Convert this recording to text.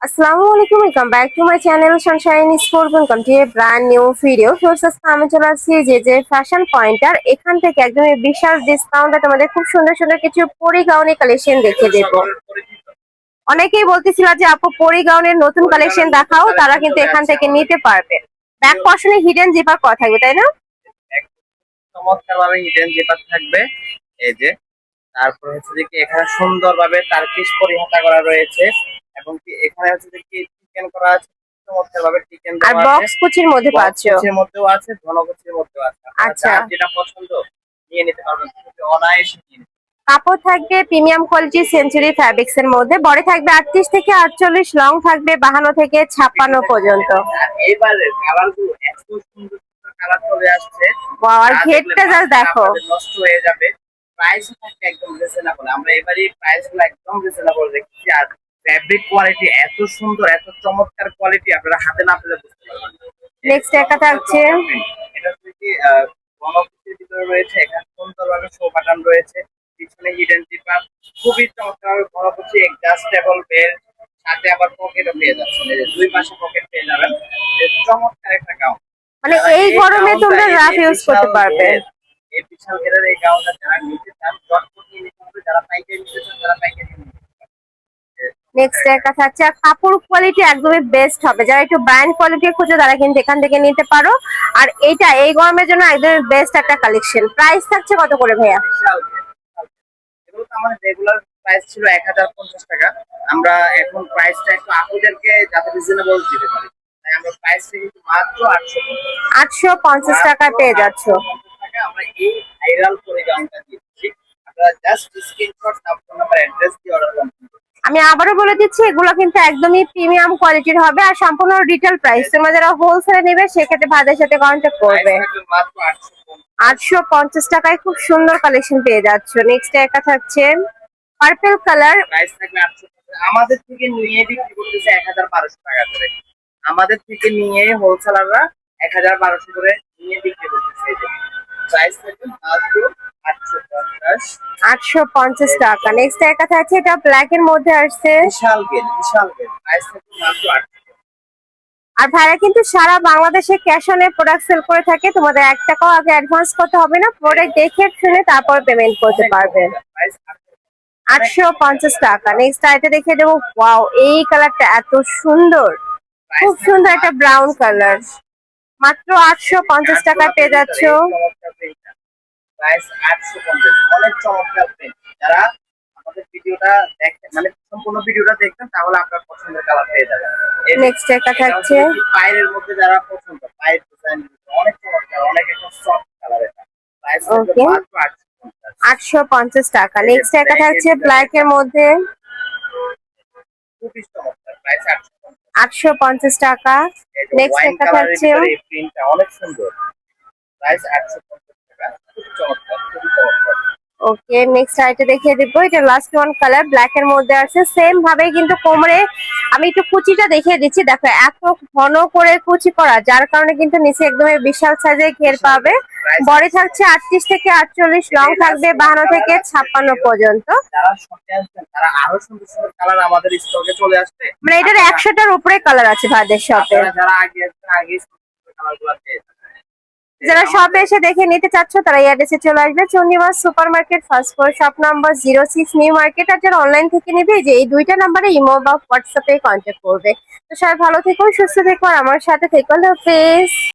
আসসালামু আলাইকুম, welcome back to my channel Sunshine sport. Welcome to A brand new video. Forces আমি চলে আসছি যে ফ্যাশন পয়েন্টার। এখান থেকে একদম বিশাল ডিসকাউন্টে তোমাদের খুব সুন্দর সুন্দর কিছু পরি গাউনের কালেকশন দেখিয়ে দেবো। অনেকেই বলতেছিল যে আপু পরি গাউনের নতুন কালেকশন দেখাও, তারা কিন্তু এখান থেকে নিতে পারবে। ব্যাক পশনে হিডেন জিপার করা থাকবে, তাই না? চমৎকার ভাবে হিডেন জিপার থাকবে। এই যে তারপর হচ্ছে যে কি এখানে সুন্দরভাবে টার্কিশ পরিহাতা করা রয়েছে এবং কি এখানে হচ্ছে যে কি চিকেন করা আছে, চমৎকার ভাবে চিকেন আর দেওয়া আছে। বক্স কুচির মধ্যে বক্স পাচ্ছো। কুচির মধ্যেও আছে, ঘন কুচির মধ্যেও আছে। আপনারা আচ্ছা, যার যেটা পছন্দ নিয়ে নিতে পারবেন, খুবই অনায়াসে নিয়ে নিতে কাপড় থাকবে প্রিমিয়াম কোয়ালিটি সেঞ্চুরি ফ্যাব্রিক্স এর মধ্যে। বডি থাকবে 38 থেকে 48, লং থাকবে 52 থেকে 56 পর্যন্ত। পারবেন। আর এবারে কালার গুলো এত সুন্দর সুন্দর কালার চলে আসছে, ওয়াও, আর যা দেখলে ঘেরটা জাস্ট মাথাটা দেখো। আপনাদের নষ্ট হয়ে যাবে। প্রাইস থাকবে একদম রিজনেবল, আমরা এবারে প্রাইস গুলো একদম রিজনেবল রেখেছি। আর ফ্যাব্রিক কোয়ালিটি এত সুন্দর, এত চমৎকার কোয়ালিটি, আপনারা হাতে না পেলে বুঝতে পারবেন না। নেক্সট একটা থাকছে এটা হচ্ছে কি গণপুরের ভিতরে রয়েছে, এখানে সুন্দরভাবে শো বাটন রয়েছে, পিছনে হিডেন জিপার, খুবই চমৎকার গণপুরি এডজাস্টেবল বেল্ট, সাথে আবার পকেটও পেয়ে যাচ্ছেন। এই যে দুই পাশে পকেট পেয়ে যাবেন। চমৎকার একটা গাউন। মানে যারা এই এই গরমে গাউনটা তোমরা রাফ এই ইউজ বিশাল করতে পারবে। ঘেরের এই বিশাল ঘেরের এই গাউনটা যারা নিতে চান চটপট নিয়ে নিতে হবে, যারা পাইকারি নিতে চান তারা পাইকারি নিতে হবে। নেক্সট একটা থাকছে, আর কাপড় কোয়ালিটি একদমই বেস্ট হবে। যারা একটু ব্র্যান্ড কোয়ালিটি খুঁজে তারা কিন্তু এখান থেকে নিতে পারো। আর এইটা এই গরমের জন্য একদমই বেস্ট একটা কালেকশন। প্রাইস থাকছে কত করে ভাইয়া? বিশাল ঘের, বিশাল ঘের। এগুলো তো আমাদের রেগুলার প্রাইস ছিল 1050 টাকা। আমরা এখন প্রাইসটা একটু আপুদেরকে যাতে রিজনেবল দিতে পারি, তাই আমরা প্রাইসটা কিন্তু মাত্র 850, 850 টাকায় পেয়ে যাচ্ছ। 850 টাকা আমরা এই ভাইরাল করে গাউনটা দিচ্ছি। আপনারা just screenshot, number number address দিয়ে অর্ডার করতে আমি আবারও বলে দিচ্ছি, এগুলো কিন্তু একদমই প্রিমিয়াম কোয়ালিটির হবে আর সম্পূর্ণ রিটেল প্রাইস। তোমরা যারা হোলসেলে নেবে সেক্ষেত্রে ভাইদের সাথে কন্ট্যাক্ট প্রাইস করবে। থাকবে মাত্র 850। 850 টাকায় খুব সুন্দর কালেকশন পেয়ে যাচ্ছ। নেক্সট একটা থাকছে পার্পল কালার। প্রাইস থাকবে 850। আমাদের থেকে নিয়ে বিক্রি করতেছে 1200 টাকা করে। আমাদের থেকে নিয়ে হোলসেলাররা 1200 করে নিয়ে বিক্রি করতেছে। এই যে প্রাইস থাকবে মাত্র 850। 850 টাকা। নেক্সট একটা থাকছে, এটা ব্ল্যাক এর মধ্যে আসছে। বিশাল গেট, বিশাল গেট, প্রাইস থাকবে মাত্র 800। আর ভাইরা কিন্তু সারা বাংলাদেশে ক্যাশ অনে প্রোডাক্ট সেল করে থাকে। তোমাদের 1 টাকাও আগে অ্যাডভান্স করতে হবে না, প্রোডাক্ট দেখে শুনে তারপর পেমেন্ট করতে পারবে। প্রাইস 850 টাকা। নেক্সট আইটা দেখিয়ে দেবো। ওয়াও, এই কালারটা এত সুন্দর, প্রাইস খুব থাকবে সুন্দর একটা মাত্র ব্রাউন কালার। 850। মাত্র 850 টাকায় পেয়ে যাচ্ছ। প্রাইস 850, অনেক চমৎকার প্রিন্ট। যারা আমাদের ভিডিওটা দেখেন, মানে সম্পূর্ণ ভিডিওটা দেখবেন, তাহলে আপনার পছন্দের কালার পেয়ে যাবেন। এই যে নেক্সট একটা এটা থাকছে, হচ্ছে কি পায়ের মধ্যে যারা পছন্দ, পায়ের ডিজাইন অনেক চমৎকার, অনেক একটা সফট কালার। এটা প্রাইস থাকবে ওকে, মাত্র 850। 850 টাকা। এই যে নেক্সট একটা ব্ল্যাক এর থাকছে ভিতরে ব্ল্যাক এর মধ্যে, খুবই চমৎকার, প্রাইস 850। 850 টাকা। এই যে নেক্সট ওয়াইন একটা কালারের থাকছে, ভিতরে এই প্রিন্টটা অনেক সুন্দর, প্রাইস 850 টাকা। খুব চমৎকার, খুবই চমৎকার। ওকে, নেক্সট আইটা দেখিয়ে দিব। এটা লাস্ট ওয়ান কালার ব্ল্যাক এর মধ্যে আছে। সেম ভাবে কিন্তু কোমরে আমি একটু কুচিটা দেখিয়ে দিচ্ছি। দেখো এত ঘন করে কুচি করা, যার কারণে কিন্তু নিচে একদমই বিশাল সাইজের ঘের পাবে। বডি থাকছে 38 থেকে 48, লং থাকবে 52 থেকে 56 পর্যন্ত। যারা শপে আসবেন তারা আরো সুন্দর সুন্দর কালার আমাদের স্টকে চলে আসবে। মানে এটার 100টার উপরে কালার আছে ভাইদের শপে। আপনারা যারা আগে আসবেন আগে কালারগুলো পেয়ে যাবেন। যারা শপে এসে দেখে নিতে চাচ্ছ তারা এই অ্যাড্রেসে চলে আসবে, Chandibas super market, first floor, shop number 06, new market. আর যারা অনলাইন থেকে নেবে, যে এই দুইটা নাম্বারে ইমো বা হোয়াটসঅ্যাপে কন্ট্যাক্ট করবে। তো সবাই ভালো থেকো, সুস্থ থেকো, আর আমার সাথে থেকো। আল্লাহ হাফেজ।